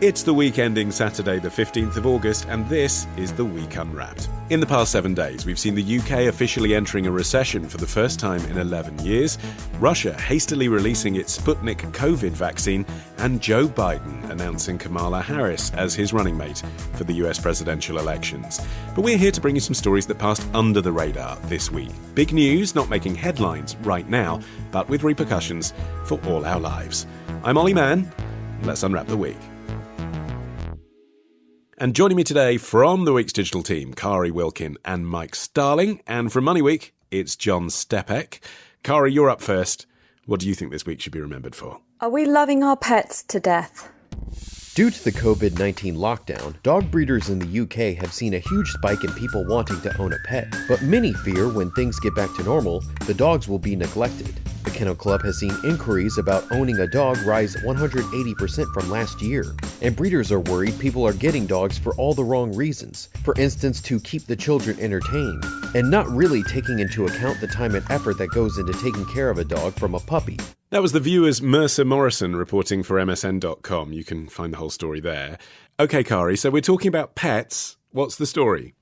It's the week ending Saturday the 15th of August, and this is The Week Unwrapped. In the past 7 days, we've seen the UK officially entering a recession for the first time in 11 years, Russia hastily releasing its Sputnik COVID vaccine, and Joe Biden announcing Kamala Harris as his running mate for the US presidential elections. But we're here to bring you some stories that passed under the radar this week. Big news, not making headlines right now, but with repercussions for all our lives. I'm Olly Mann. Let's unwrap the week. And joining me today from the week's digital team, Kari Wilkin and Mike Starling. And from Money Week, it's John Stepek. Kari, you're up first. What do you think this week should be remembered for? Are we loving our pets to death? Due to the COVID-19 lockdown, dog breeders in the UK have seen a huge spike in people wanting to own a pet. But many fear when things get back to normal, the dogs will be neglected. The Kennel Club has seen inquiries about owning a dog rise 180% from last year. And breeders are worried people are getting dogs for all the wrong reasons. For instance, to keep the children entertained, and not really taking into account the time and effort that goes into taking care of a dog from a puppy. That was the Viewer's Mercer Morrison reporting for MSN.com. You can find the whole story there. OK, Kari, so we're talking about pets. What's the story?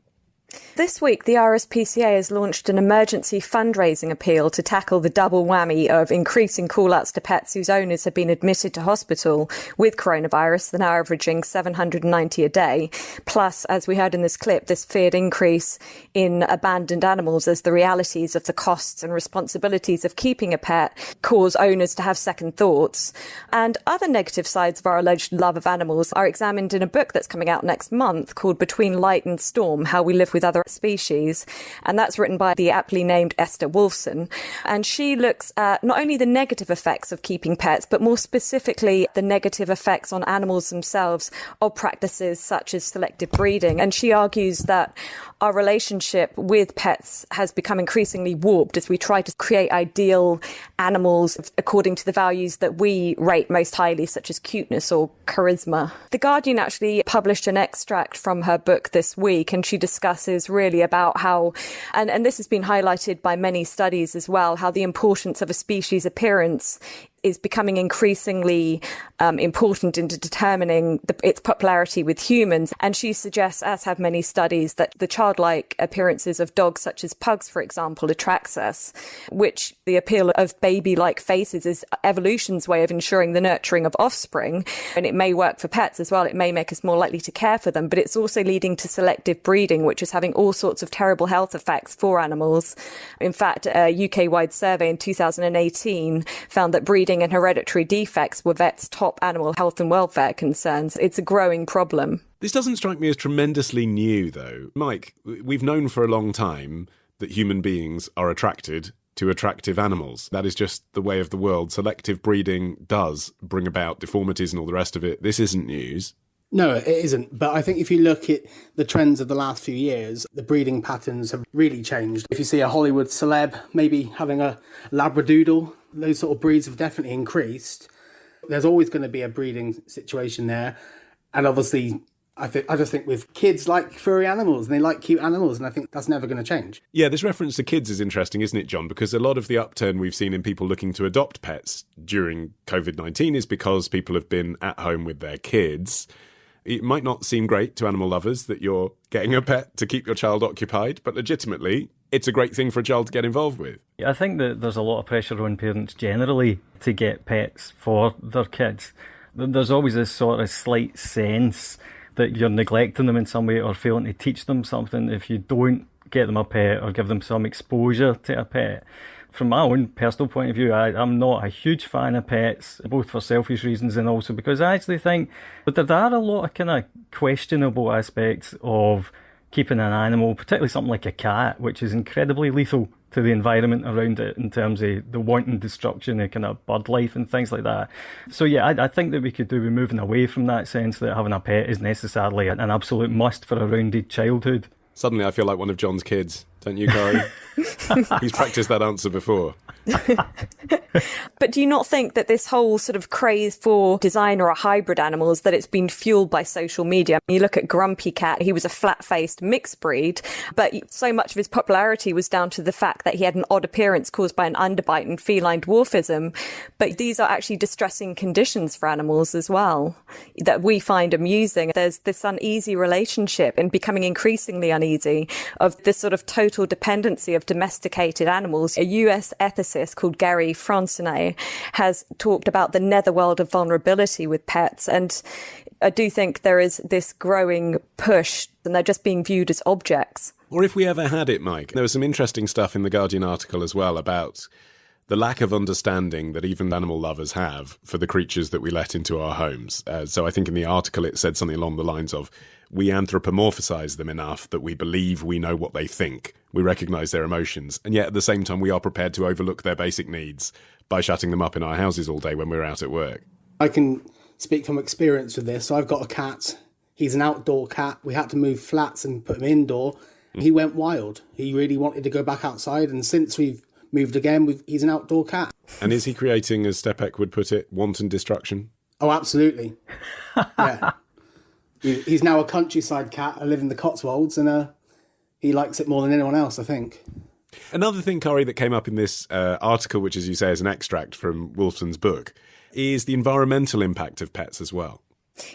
This week, the RSPCA has launched an emergency fundraising appeal to tackle the double whammy of increasing call-outs to pets whose owners have been admitted to hospital with coronavirus. They're now averaging 790 a day. Plus, as we heard in this clip, this feared increase in abandoned animals as the realities of the costs and responsibilities of keeping a pet cause owners to have second thoughts. And other negative sides of our alleged love of animals are examined in a book that's coming out next month called Between Light and Storm, How We Live with Other Species, and that's written by the aptly named Esther Wolfson. And she looks at not only the negative effects of keeping pets, but more specifically the negative effects on animals themselves of practices such as selective breeding. And she argues that our relationship with pets has become increasingly warped as we try to create ideal animals according to the values that we rate most highly, such as cuteness or charisma. The Guardian actually published an extract from her book this week, and she discusses really about how, and this has been highlighted by many studies as well, how the importance of a species appearance is becoming increasingly important into determining its popularity with humans. And she suggests, as have many studies, that the childlike appearances of dogs such as pugs, for example, attracts us, which the appeal of baby-like faces is evolution's way of ensuring the nurturing of offspring. And it may work for pets as well. It may make us more likely to care for them, but it's also leading to selective breeding, which is having all sorts of terrible health effects for animals. In fact, a UK-wide survey in 2018 found that breeding and hereditary defects were vets' top animal health and welfare concerns. It's a growing problem. This doesn't strike me as tremendously new, though. Mike, we've known for a long time that human beings are attracted to attractive animals. That is just the way of the world. Selective breeding does bring about deformities and all the rest of it. This isn't news. No, it isn't. But I think if you look at the trends of the last few years, the breeding patterns have really changed. If you see a Hollywood celeb maybe having a Labradoodle, those sort of breeds have definitely increased. There's always going to be a breeding situation there. And obviously, I just think with kids like furry animals and they like cute animals, and I think that's never going to change. Yeah, this reference to kids is interesting, isn't it, John? Because a lot of the upturn we've seen in people looking to adopt pets during COVID-19 is because people have been at home with their kids. It might not seem great to animal lovers that you're getting a pet to keep your child occupied, but legitimately, it's a great thing for a child to get involved with. I think that there's a lot of pressure on parents generally to get pets for their kids. There's always this sort of slight sense that you're neglecting them in some way or failing to teach them something if you don't get them a pet or give them some exposure to a pet. From my own personal point of view, I'm not a huge fan of pets, both for selfish reasons and also because I actually think that there are a lot of kind of questionable aspects of keeping an animal, particularly something like a cat, which is incredibly lethal to the environment around it in terms of the wanton destruction of kind of bird life and things like that. So yeah, I think that we could do with moving away from that sense that having a pet is necessarily an absolute must for a rounded childhood. Suddenly I feel like one of John's kids, don't you, Kari? He's practiced that answer before. But do you not think that this whole sort of craze for designer or hybrid animals, that it's been fueled by social media? You look at Grumpy Cat, he was a flat-faced mixed breed, but so much of his popularity was down to the fact that he had an odd appearance caused by an underbite and feline dwarfism. But these are actually distressing conditions for animals as well that we find amusing. There's this uneasy relationship, and becoming increasingly uneasy, of this sort of total dependency of domesticated animals. A US ethicist called Gary Francinet has talked about the netherworld of vulnerability with pets, and I do think there is this growing push, and they're just being viewed as objects. Or if we ever had it, Mike. There was some interesting stuff in the Guardian article as well about the lack of understanding that even animal lovers have for the creatures that we let into our homes. So I think in the article it said something along the lines of, we anthropomorphisize them enough that we believe we know what they think. We recognise their emotions. And yet at the same time, we are prepared to overlook their basic needs by shutting them up in our houses all day when we're out at work. I can speak from experience with this. So I've got a cat. He's an outdoor cat. We had to move flats and put him indoor. He went wild. He really wanted to go back outside. And since we've moved again, he's an outdoor cat. And is he creating, as Stepek would put it, wanton destruction? Oh, absolutely. Yeah. He's now a countryside cat. I live in the Cotswolds, and he likes it more than anyone else, I think. Another thing, Kari, that came up in this article, which, as you say, is an extract from Wolfson's book, is the environmental impact of pets as well.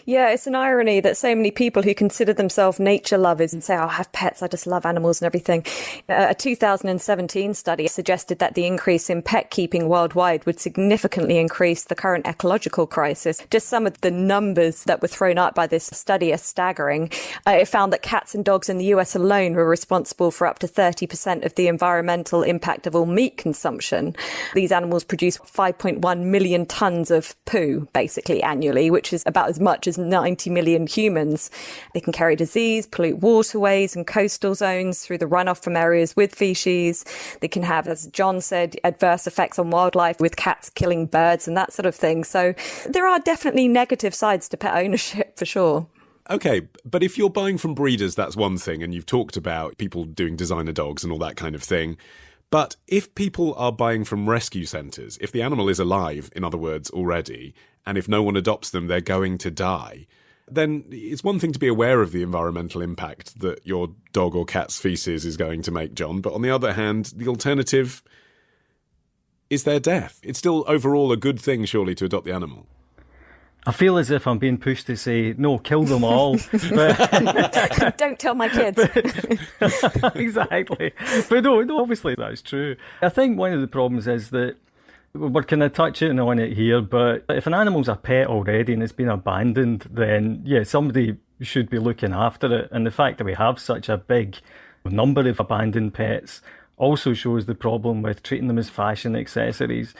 Yeah, it's an irony that so many people who consider themselves nature lovers and say, oh, I have pets, I just love animals and everything. A 2017 study suggested that the increase in pet keeping worldwide would significantly increase the current ecological crisis. Just some of the numbers that were thrown out by this study are staggering. It found that cats and dogs in the US alone were responsible for up to 30% of the environmental impact of all meat consumption. These animals produce 5.1 million tons of poo, basically, annually, which is about as much as 90 million humans. They can carry disease, pollute waterways and coastal zones through the runoff from areas with feces. They can have, as John said, adverse effects on wildlife with cats killing birds and that sort of thing. So there are definitely negative sides to pet ownership for sure. Okay, but if you're buying from breeders, that's one thing, and you've talked about people doing designer dogs and all that kind of thing. But if people are buying from rescue centres, if the animal is alive, in other words, already, and if no one adopts them, they're going to die, then it's one thing to be aware of the environmental impact that your dog or cat's feces is going to make, John. But on the other hand, the alternative is their death. It's still overall a good thing, surely, to adopt the animal. I feel as if I'm being pushed to say, no, kill them all. But don't tell my kids. Exactly. But no, obviously that's true. I think one of the problems is that we're kind of touching on it here, but if an animal's a pet already and it's been abandoned, then yeah, somebody should be looking after it. And the fact that we have such a big number of abandoned pets also shows the problem with treating them as fashion accessories.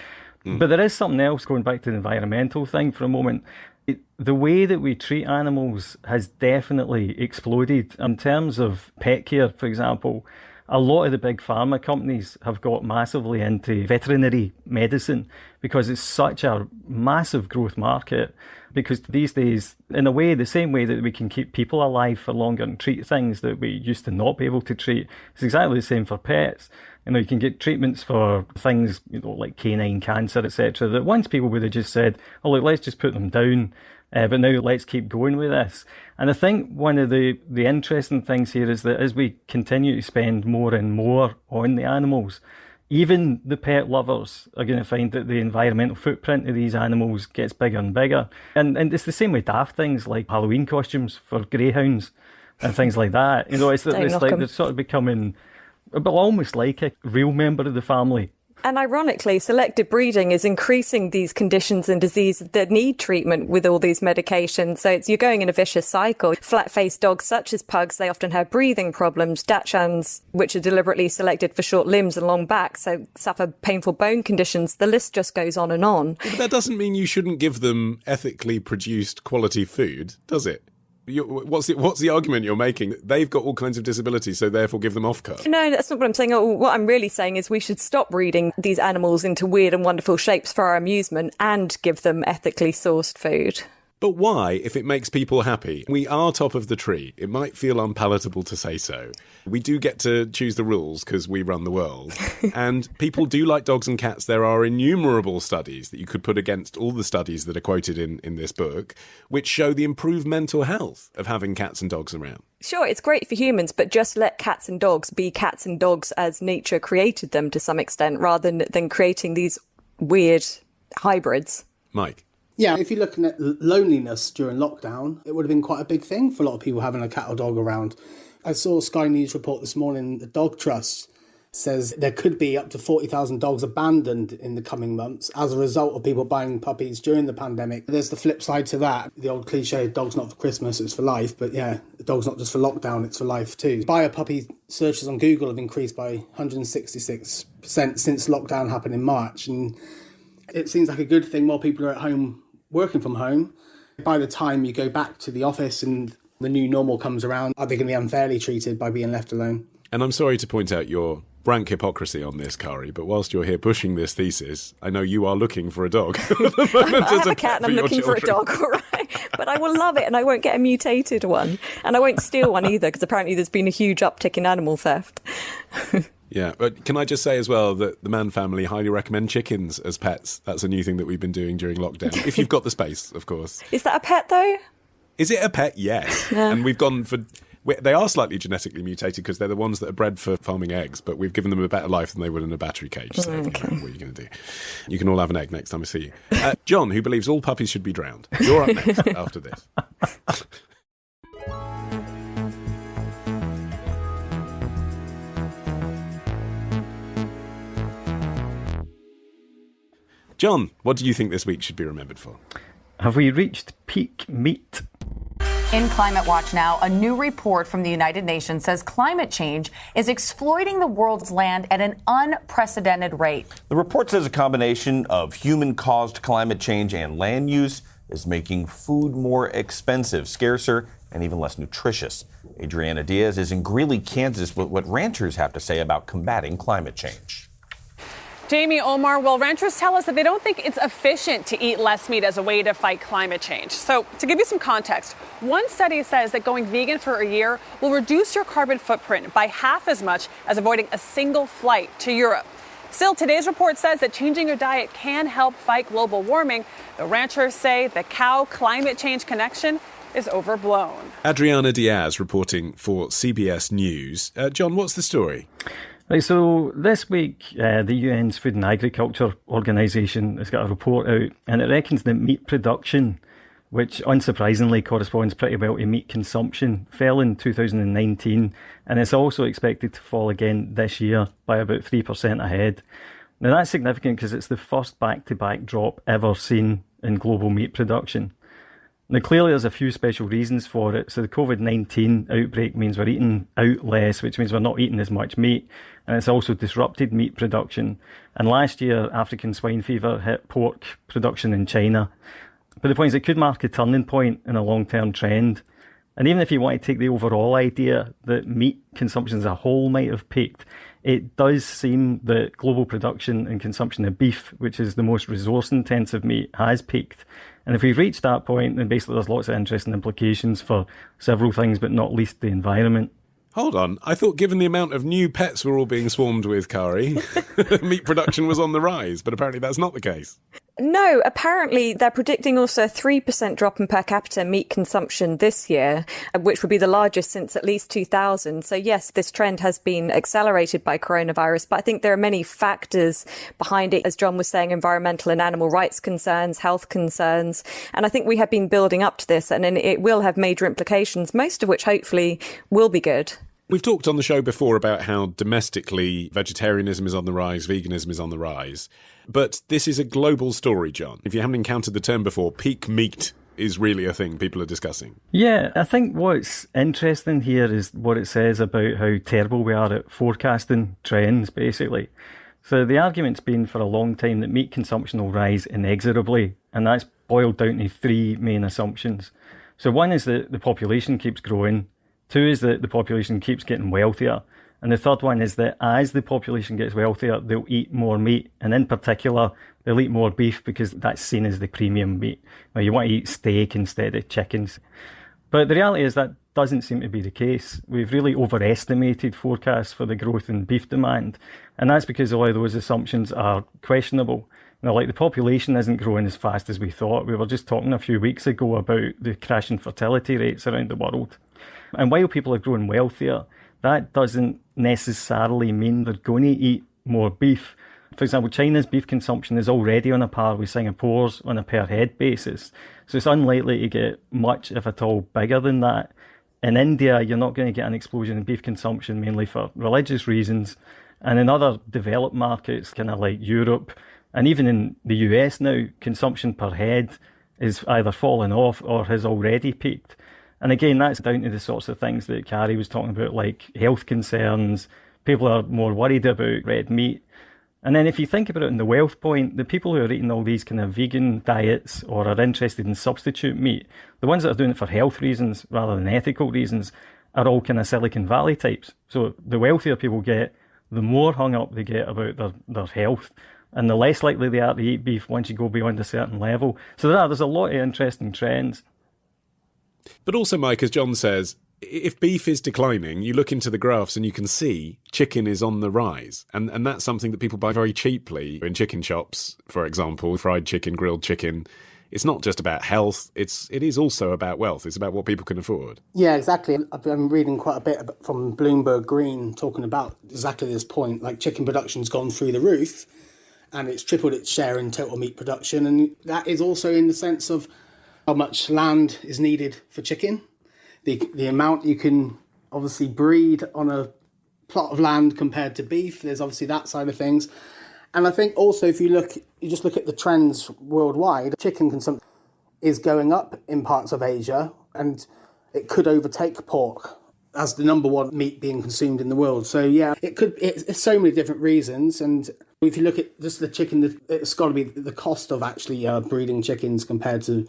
But there is something else, going back to the environmental thing for a moment. The way that we treat animals has definitely exploded. In terms of pet care, for example, a lot of the big pharma companies have got massively into veterinary medicine because it's such a massive growth market. Because these days, in a way, the same way that we can keep people alive for longer and treat things that we used to not be able to treat, it's exactly the same for pets. You can get treatments for things, like canine cancer, etc., that once people would have just said, oh, look, let's just put them down, but now let's keep going with this. And I think one of the interesting things here is that as we continue to spend more and more on the animals, even the pet lovers are going to find that the environmental footprint of these animals gets bigger and bigger. And it's the same with daft things like Halloween costumes for greyhounds and things like that. It's like they're sort of becoming almost like a real member of the family. And ironically, selective breeding is increasing these conditions and diseases that need treatment with all these medications. So you're going in a vicious cycle. Flat-faced dogs such as pugs, they often have breathing problems. Dachshunds, which are deliberately selected for short limbs and long backs, so suffer painful bone conditions. The list just goes on and on. But that doesn't mean you shouldn't give them ethically produced quality food, does it? What's the argument you're making? They've got all kinds of disabilities, so therefore give them off-cut. No, that's not what I'm saying. What I'm really saying is we should stop breeding these animals into weird and wonderful shapes for our amusement and give them ethically sourced food. But why, if it makes people happy? We are top of the tree. It might feel unpalatable to say so. We do get to choose the rules because we run the world. And people do like dogs and cats. There are innumerable studies that you could put against all the studies that are quoted in this book, which show the improved mental health of having cats and dogs around. Sure, it's great for humans, but just let cats and dogs be cats and dogs as nature created them to some extent, rather than creating these weird hybrids. Mike? Yeah, if you're looking at loneliness during lockdown, it would have been quite a big thing for a lot of people having a cat or dog around. I saw Sky News report this morning, the Dog Trust says there could be up to 40,000 dogs abandoned in the coming months as a result of people buying puppies during the pandemic. There's the flip side to that. The old cliche, dog's not for Christmas, it's for life. But yeah, the dog's not just for lockdown, it's for life too. Buy a puppy searches on Google have increased by 166% since lockdown happened in March. And it seems like a good thing. More people are at home working from home. By the time you go back to the office and the new normal comes around, are they going to be unfairly treated by being left alone? And I'm sorry to point out your rank hypocrisy on this, Kari, but whilst you're here pushing this thesis, I know you are looking for a dog. I have a cat and I'm looking for a dog, all right. But I will love it and I won't get a mutated one. And I won't steal one either, because apparently there's been a huge uptick in animal theft. Yeah, but can I just say as well that the Mann family highly recommend chickens as pets. That's a new thing that we've been doing during lockdown. If you've got the space, of course. Is that a pet, though? Is it a pet? Yes. Yeah. And we've gone for... They are slightly genetically mutated because they're the ones that are bred for farming eggs, but we've given them a better life than they would in a battery cage. So what are you going to do? You can all have an egg next time I see you. John, who believes all puppies should be drowned. You're up next after this. John, what do you think this week should be remembered for? Have we reached peak meat? In Climate Watch now, a new report from the United Nations says climate change is exploiting the world's land at an unprecedented rate. The report says a combination of human-caused climate change and land use is making food more expensive, scarcer, and even less nutritious. Adriana Diaz is in Greeley, Kansas, with what ranchers have to say about combating climate change. Jamie, Omar, well, ranchers tell us that they don't think it's efficient to eat less meat as a way to fight climate change. So to give you some context, one study says that going vegan for a year will reduce your carbon footprint by half as much as avoiding a single flight to Europe. Still, today's report says that changing your diet can help fight global warming. The ranchers say the cow climate change connection is overblown. Adriana Diaz reporting for CBS News. John, what's the story? Right, so this week, the UN's Food and Agriculture Organisation has got a report out, and it reckons that meat production, which unsurprisingly corresponds pretty well to meat consumption, fell in 2019, and it's also expected to fall again this year by about 3% ahead. Now that's significant because it's the first back-to-back drop ever seen in global meat production. Now, clearly there's a few special reasons for it. So the COVID-19 outbreak means we're eating out less, which means we're not eating as much meat. And it's also disrupted meat production. And last year, African swine fever hit pork production in China. But the point is, it could mark a turning point in a long-term trend. And even if you want to take the overall idea that meat consumption as a whole might have peaked, it does seem that global production and consumption of beef, which is the most resource-intensive meat, has peaked. And if we reach that point, then basically there's lots of interesting implications for several things, but not least the environment. Hold on. I thought given the amount of new pets we're all being swarmed with, Kari, meat production was on the rise, but apparently that's not the case. No, apparently they're predicting also a 3% drop in per capita meat consumption this year, which would be the largest since at least 2000. So yes, this trend has been accelerated by coronavirus, but I think there are many factors behind it. As John was saying, environmental and animal rights concerns, health concerns. And I think we have been building up to this, and it will have major implications, most of which hopefully will be good. We've talked on the show before about how domestically vegetarianism is on the rise, veganism is on the rise. But this is a global story, John. If you haven't encountered the term before, peak meat is really a thing people are discussing. Yeah, I think what's interesting here is what it says about how terrible we are at forecasting trends, basically. So the argument's been for a long time that meat consumption will rise inexorably, and that's boiled down to three main assumptions. So one is that the population keeps growing. Two is that the population keeps getting wealthier. And the third one is that as the population gets wealthier, they'll eat more meat. And in particular, They'll eat more beef because that's seen as the premium meat. Now, you want to eat steak instead of chickens. But the reality is that doesn't seem to be the case. We've really overestimated forecasts for the growth in beef demand, and that's because a lot of those assumptions are questionable. Like the population isn't growing as fast as we thought. We were just talking a few weeks ago about the crashing fertility rates around the world. And while people are growing wealthier, that doesn't necessarily mean they're going to eat more beef. For example, China's beef consumption is already on a par with Singapore's on a per head basis. So it's unlikely to get much, if at all, bigger than that. In India, you're not going to get an explosion in beef consumption, mainly for religious reasons. And in other developed markets, kind of like Europe, and even in the US now, consumption per head is either fallen off or has already peaked. And again, that's down to the sorts of things that Kari was talking about, like health concerns. People are more worried about red meat. And then if you think about it in the wealth point, the people who are eating all these kind of vegan diets or are interested in substitute meat, the ones that are doing it for health reasons rather than ethical reasons, are all kind of Silicon Valley types. So the wealthier people get, the more hung up they get about their health, and the less likely they are to eat beef once you go beyond a certain level. So there's a lot of interesting trends. But also, Mike, as John says, if beef is declining, you look into the graphs and you can see chicken is on the rise. And that's something that people buy very cheaply in chicken shops, for example, fried chicken, grilled chicken. It's not just about health, it is also about wealth. It's about what people can afford. Yeah, exactly. I've been reading quite a bit from Bloomberg Green talking about exactly this point. Like, chicken production's gone through the roof and it's tripled its share in total meat production. And that is also in the sense of how much land is needed for chicken. The amount you can obviously breed on a plot of land compared to beef, there's obviously that side of things. And I think also if you just look at the trends worldwide, chicken consumption is going up in parts of Asia, and it could overtake pork as the number one meat being consumed in the world. So yeah, it's so many different reasons. And if you look at just the chicken, it's got to be the cost of actually breeding chickens compared to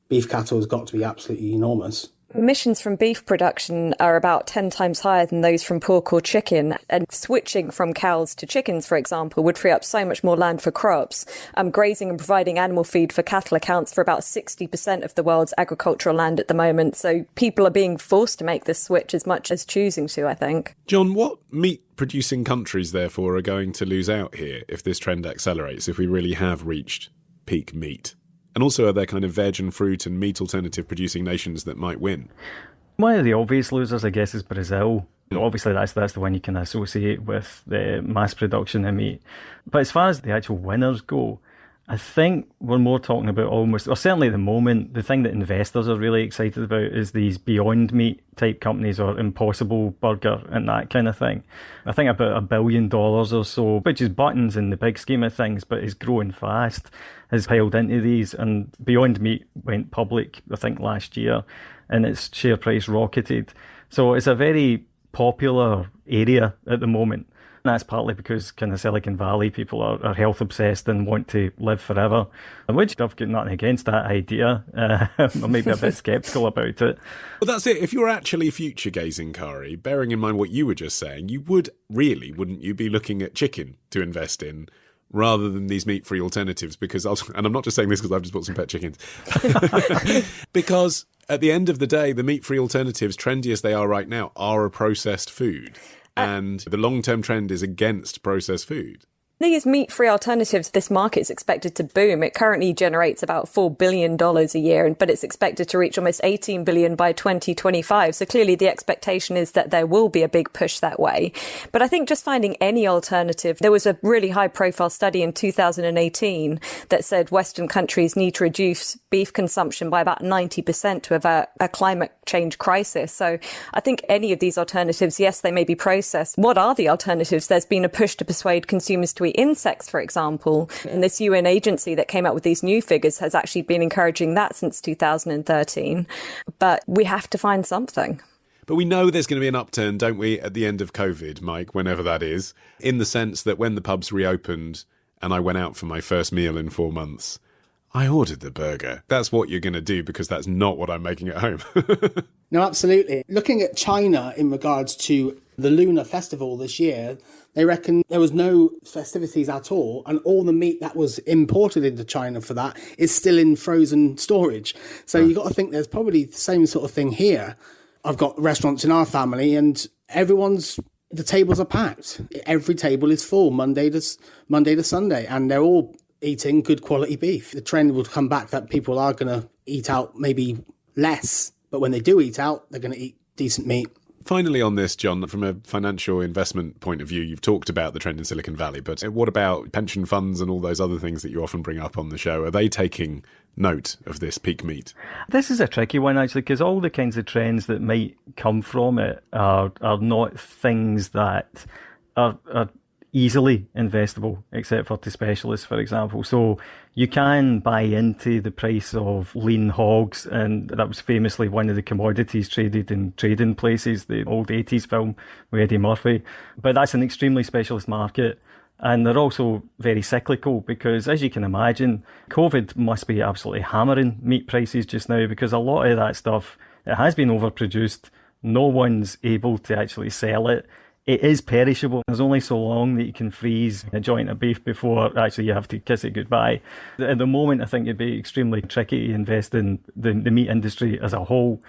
beef cattle has got to be absolutely enormous. Emissions from beef production are about 10 times higher than those from pork or chicken, and switching from cows to chickens, for example, would free up so much more land for crops. Grazing and providing animal feed for cattle accounts for about 60% of the world's agricultural land at the moment, so people are being forced to make this switch as much as choosing to, I think. John, what meat-producing countries, therefore, are going to lose out here if this trend accelerates, if we really have reached peak meat? And also, are there kind of veg and fruit and meat alternative producing nations that might win? One of the obvious losers, I guess, is Brazil. Obviously, that's the one you can associate with the mass production of meat. But as far as the actual winners go, I think we're more talking about almost, or certainly at the moment, the thing that investors are really excited about is these Beyond Meat type companies, or Impossible Burger and that kind of thing. I think about $1 billion or so, which is buttons in the big scheme of things, but is growing fast, has piled into these. And Beyond Meat went public, I think, last year, and its share price rocketed. So it's a very popular area at the moment. And that's partly because kind of Silicon Valley people are health obsessed and want to live forever, which I've got nothing against that idea. I'm maybe a bit sceptical about it. Well, that's it. If you're actually future gazing, Kari, bearing in mind what you were just saying, you would really, wouldn't you, be looking at chicken to invest in rather than these meat-free alternatives? Because and I'm not just saying this because I've just bought some pet chickens. Because at the end of the day, the meat-free alternatives, trendy as they are right now, are a processed food. And the long-term trend is against processed food. These meat-free alternatives, this market is expected to boom. It currently generates about $4 billion a year, but it's expected to reach almost $18 billion by 2025. So clearly the expectation is that there will be a big push that way. But I think just finding any alternative, there was a really high-profile study in 2018 that said Western countries need to reduce beef consumption by about 90% to avert a climate change crisis. So I think any of these alternatives, yes, they may be processed. What are the alternatives? There's been a push to persuade consumers to eat insects, for example. And this UN agency that came out with these new figures has actually been encouraging that since 2013. But we have to find something. But we know there's going to be an upturn, don't we, at the end of COVID, Mike, whenever that is, in the sense that when the pubs reopened and I went out for my first meal in 4 months, I ordered the burger. That's what you're going to do, because that's not what I'm making at home. No, absolutely. Looking at China in regards to The Lunar Festival this year, they reckon there was no festivities at all, and all the meat that was imported into China for that is still in frozen storage. So you've got to think there's probably the same sort of thing here. I've got restaurants in our family, and the tables are packed. Every table is full Monday to Sunday, and they're all eating good quality beef. The trend will come back that people are going to eat out maybe less, but when they do eat out, they're going to eat decent meat. Finally on this, John, from a financial investment point of view, you've talked about the trend in Silicon Valley, but what about pension funds and all those other things that you often bring up on the show? Are they taking note of this peak meat? This is a tricky one, actually, because all the kinds of trends that might come from it are not things that are easily investable, except for to specialists, for example. So you can buy into the price of lean hogs, and that was famously one of the commodities traded in trading places, the old 80s film with Eddie Murphy. But that's an extremely specialist market. And they're also very cyclical because, as you can imagine, COVID must be absolutely hammering meat prices just now because a lot of that stuff, it has been overproduced. No one's able to actually sell it. It is perishable. There's only so long that you can freeze a joint of beef before actually you have to kiss it goodbye. At the moment, I think it'd be extremely tricky to invest in the meat industry as a whole.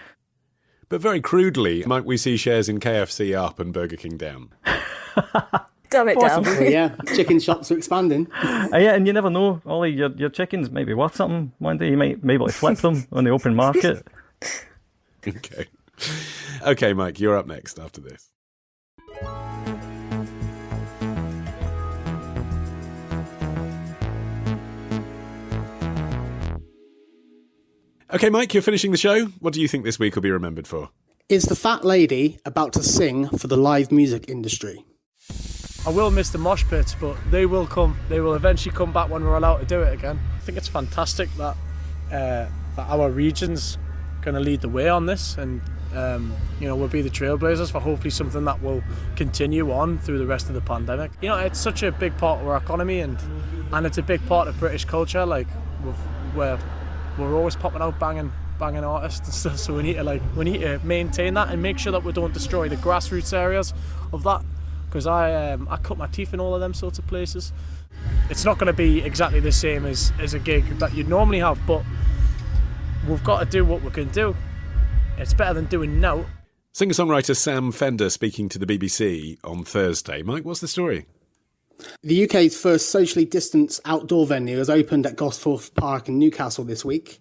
But very crudely, might we see shares in KFC up and Burger King down? Dumb it down. Well, yeah, chicken shops are expanding. Yeah, and you never know, Ollie, your chickens may be worth something one day. You might be able to flip them on the open market. Okay, Mike, you're up next after this. Okay, Mike, you're finishing the show. What do you think this week will be remembered for? Is the fat lady about to sing for the live music industry? I will miss the mosh pits, but they will come. They will eventually come back when we're allowed to do it again. I think it's fantastic that our region's going to lead the way on this, and we'll be the trailblazers for hopefully something that will continue on through the rest of the pandemic. You know, it's such a big part of our economy, and it's a big part of British culture. Like we're always popping out banging artists and stuff. So we need to maintain that and make sure that we don't destroy the grassroots areas of that. Because I cut my teeth in all of them sorts of places. It's not going to be exactly the same as a gig that you'd normally have, but we've got to do what we can do. It's better than doing no. Singer-songwriter Sam Fender speaking to the BBC on Thursday. Mike, what's the story? The UK's first socially distanced outdoor venue has opened at Gosforth Park in Newcastle this week.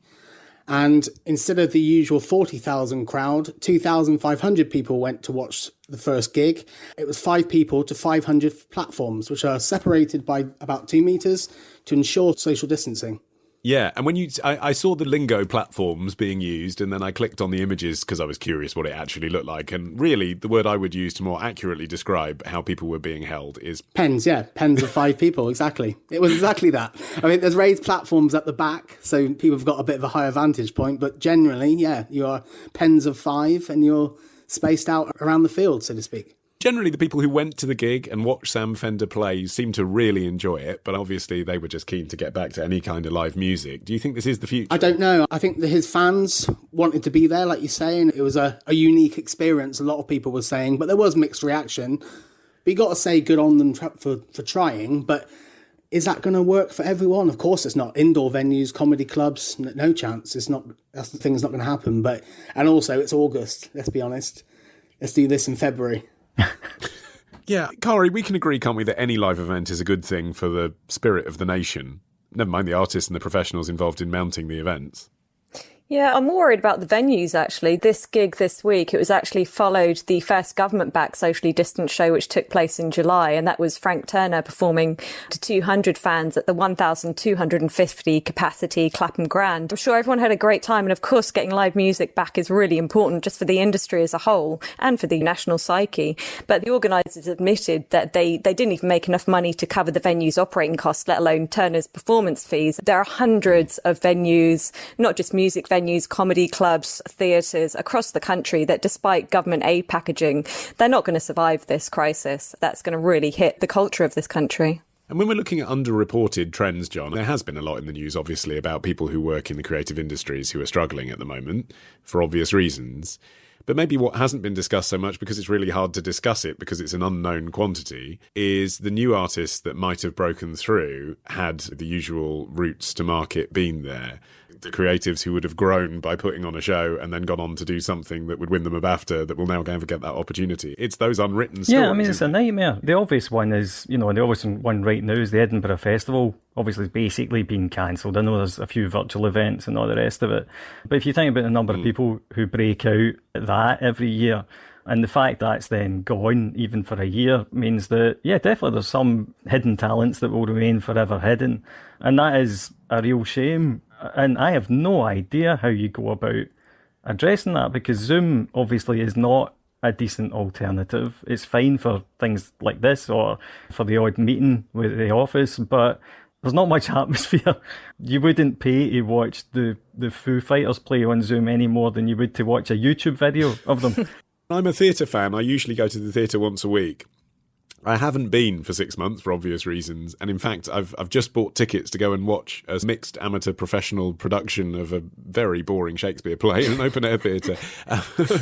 And instead of the usual 40,000 crowd, 2,500 people went to watch the first gig. It was 5 people to 500 platforms, which are separated by about 2 metres to ensure social distancing. Yeah, and when I saw the lingo platforms being used, and then I clicked on the images because I was curious what it actually looked like. And really, the word I would use to more accurately describe how people were being held is... Pens, yeah. Pens of 5 people, exactly. It was exactly that. I mean, there's raised platforms at the back, so people have got a bit of a higher vantage point. But generally, yeah, you are pens of 5 and you're spaced out around the field, so to speak. Generally, the people who went to the gig and watched Sam Fender play seemed to really enjoy it, but obviously they were just keen to get back to any kind of live music. Do you think this is the future? I don't know. I think that his fans wanted to be there, like you say, and it was a unique experience, a lot of people were saying, but there was mixed reaction. But you got to say good on them for trying, but is that going to work for everyone? Of course it's not. Indoor venues, comedy clubs, no chance. It's not. That's the thing's not going to happen. And also, it's August, let's be honest. Let's do this in February. Yeah, Kari, we can agree, can't we, that any live event is a good thing for the spirit of the nation. Never mind the artists and the professionals involved in mounting the events. Yeah, I'm worried about the venues, actually. This gig this week, it was actually followed the first government-backed socially distant show, which took place in July, and that was Frank Turner performing to 200 fans at the 1,250 capacity Clapham Grand. I'm sure everyone had a great time, and of course, getting live music back is really important just for the industry as a whole and for the national psyche. But the organisers admitted that they didn't even make enough money to cover the venue's operating costs, let alone Turner's performance fees. There are hundreds of venues, not just music venues, comedy clubs, theatres across the country that despite government aid packaging, they're not going to survive this crisis. That's going to really hit the culture of this country. And when we're looking at underreported trends, John, there has been a lot in the news, obviously, about people who work in the creative industries who are struggling at the moment for obvious reasons. But maybe what hasn't been discussed so much, because it's really hard to discuss it because it's an unknown quantity, is the new artists that might have broken through had the usual routes to market been there. The creatives who would have grown by putting on a show and then gone on to do something that would win them a BAFTA that will now never get that opportunity. It's those unwritten stories. Yeah, I mean, it's a nightmare. The obvious one is, the obvious one right now is the Edinburgh Festival. Obviously, it's basically been cancelled. I know there's a few virtual events and all the rest of it. But if you think about the number of people who break out at that every year, and the fact that's then gone, even for a year, means that, yeah, definitely there's some hidden talents that will remain forever hidden. And that is a real shame. And I have no idea how you go about addressing that, because Zoom obviously is not a decent alternative. It's fine for things like this or for the odd meeting with the office, but there's not much atmosphere. You wouldn't pay to watch the Foo Fighters play on Zoom any more than you would to watch a YouTube video of them. I'm a theatre fan. I usually go to the theatre once a week. I haven't been for 6 months for obvious reasons, and in fact I've just bought tickets to go and watch a mixed amateur professional production of a very boring Shakespeare play in an open air theatre,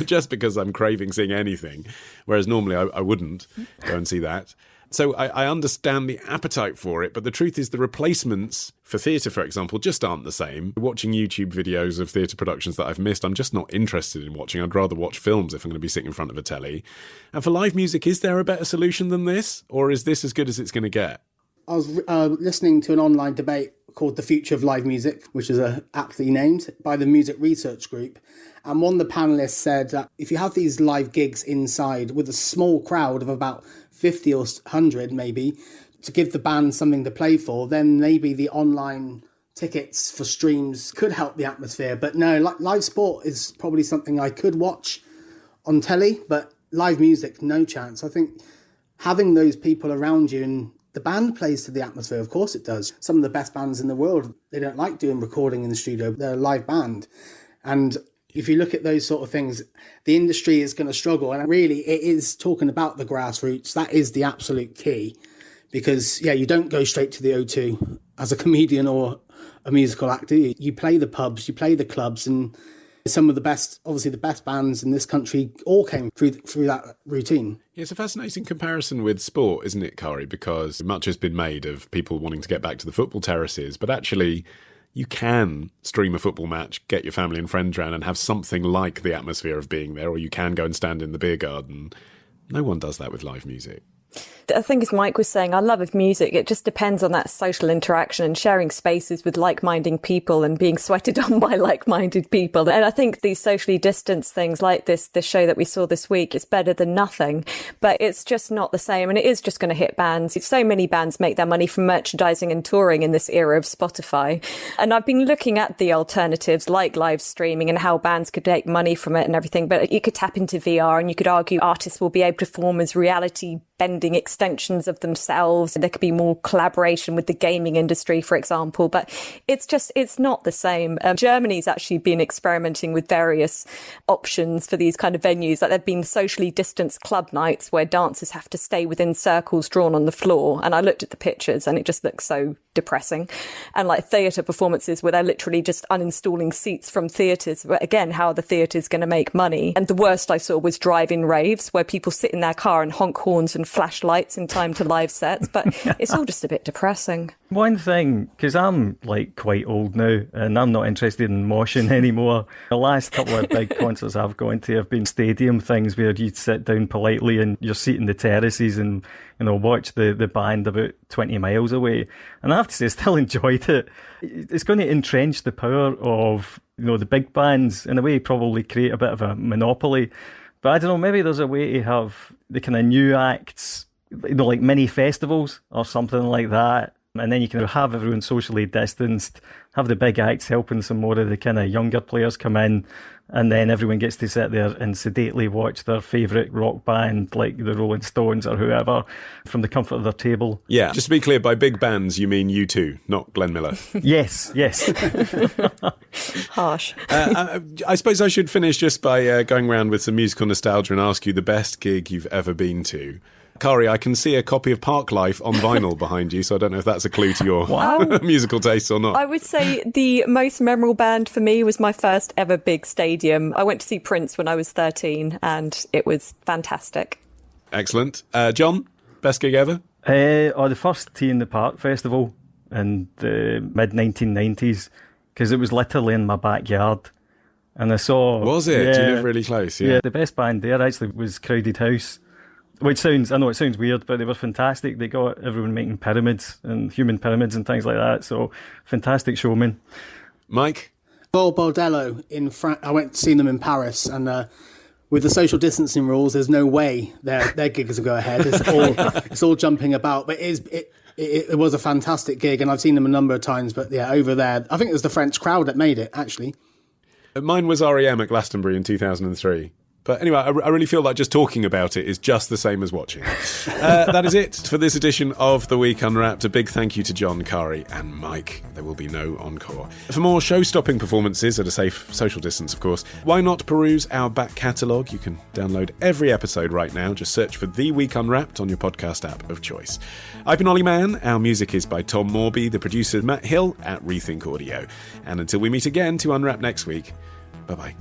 just because I'm craving seeing anything, whereas normally I wouldn't go and see that. So I understand the appetite for it, but the truth is the replacements for theatre, for example, just aren't the same. Watching YouTube videos of theatre productions that I've missed, I'm just not interested in watching. I'd rather watch films if I'm going to be sitting in front of a telly. And for live music, is there a better solution than this? Or is this as good as it's going to get? I was listening to an online debate called The Future of Live Music, which is aptly named, by the Music Research Group. And one of the panellists said that if you have these live gigs inside with a small crowd of about 50 or 100 maybe, to give the band something to play for, then maybe the online tickets for streams could help the atmosphere. But no, live sport is probably something I could watch on telly, but live music, no chance. I think having those people around you, and the band plays to the atmosphere, of course it does. Some of the best bands in the world, they don't like doing recording in the studio, they're a live band. And if you look at those sort of things, the industry is going to struggle. And really, it is talking about the grassroots. That is the absolute key. Because, yeah, you don't go straight to the O2 as a comedian or a musical actor. You play the pubs, you play the clubs, and some of the best, obviously the best bands in this country all came through that routine. Yeah, it's a fascinating comparison with sport, isn't it, Kari? Because much has been made of people wanting to get back to the football terraces, but actually you can stream a football match, get your family and friends round and have something like the atmosphere of being there, or you can go and stand in the beer garden. No one does that with live music. I think, as Mike was saying, our love of music, it just depends on that social interaction and sharing spaces with like-minded people and being sweated on by like-minded people. And I think these socially distanced things like this show that we saw this week, is better than nothing, but it's just not the same. And it is just going to hit bands. So many bands make their money from merchandising and touring in this era of Spotify. And I've been looking at the alternatives like live streaming and how bands could make money from it and everything. But you could tap into VR, and you could argue artists will be able to perform as reality bending extensions of themselves. There could be more collaboration with the gaming industry, for example, but it's not the same. Germany's actually been experimenting with various options for these kind of venues. Like, there have been socially distanced club nights where dancers have to stay within circles drawn on the floor. And I looked at the pictures and it just looks so depressing. And like theatre performances where they're literally just uninstalling seats from theatres. But again, how are the theatres going to make money? And the worst I saw was drive-in raves where people sit in their car and honk horns and flashlights in time to live sets. But it's all just a bit depressing. One thing, because I'm like quite old now and I'm not interested in moshing anymore. The last couple of big concerts I've gone to have been stadium things where you sit down politely and you're seating the terraces and, watch the band about 20 miles away. And I have to say, I still enjoyed it. It's going to entrench the power of, the big bands, in a way, probably create a bit of a monopoly. But I don't know, maybe there's a way to have the kind of new acts, like mini festivals or something like that. And then you can have everyone socially distanced, have the big acts helping some more of the kind of younger players come in, and then everyone gets to sit there and sedately watch their favourite rock band, like the Rolling Stones or whoever, from the comfort of their table. Yeah, just to be clear, by big bands you mean U2, not Glenn Miller. Yes. Harsh. I suppose I should finish just by going around with some musical nostalgia and ask you the best gig you've ever been to. Kari, I can see a copy of Park Life on vinyl behind you, so I don't know if that's a clue to your musical tastes or not. I would say the most memorable band for me was my first ever big stadium. I went to see Prince when I was 13 and it was fantastic. Excellent. John, best gig ever? The first Tea in the Park festival in the mid-1990s, because it was literally in my backyard. And I saw... Was it? Do you live really close? Yeah, the best band there actually was Crowded House, which I know it sounds weird, but they were fantastic. They got everyone making pyramids and human pyramids and things like that. So, fantastic showmen. Mike? Bordello in France. I went to see them in Paris, and with the social distancing rules, there's no way their gigs will go ahead. It's all jumping about, but it was a fantastic gig, and I've seen them a number of times. But yeah, over there, I think it was the French crowd that made it, actually. Mine was REM at Glastonbury in 2003. But anyway, I really feel like just talking about it is just the same as watching. That is it for this edition of The Week Unwrapped. A big thank you to John, Kari and Mike. There will be no encore. For more show-stopping performances at a safe social distance, of course, why not peruse our back catalogue? You can download every episode right now. Just search for The Week Unwrapped on your podcast app of choice. I've been Olly Mann. Our music is by Tom Morby, the producer Matt Hill at Rethink Audio. And until we meet again to unwrap next week, bye-bye.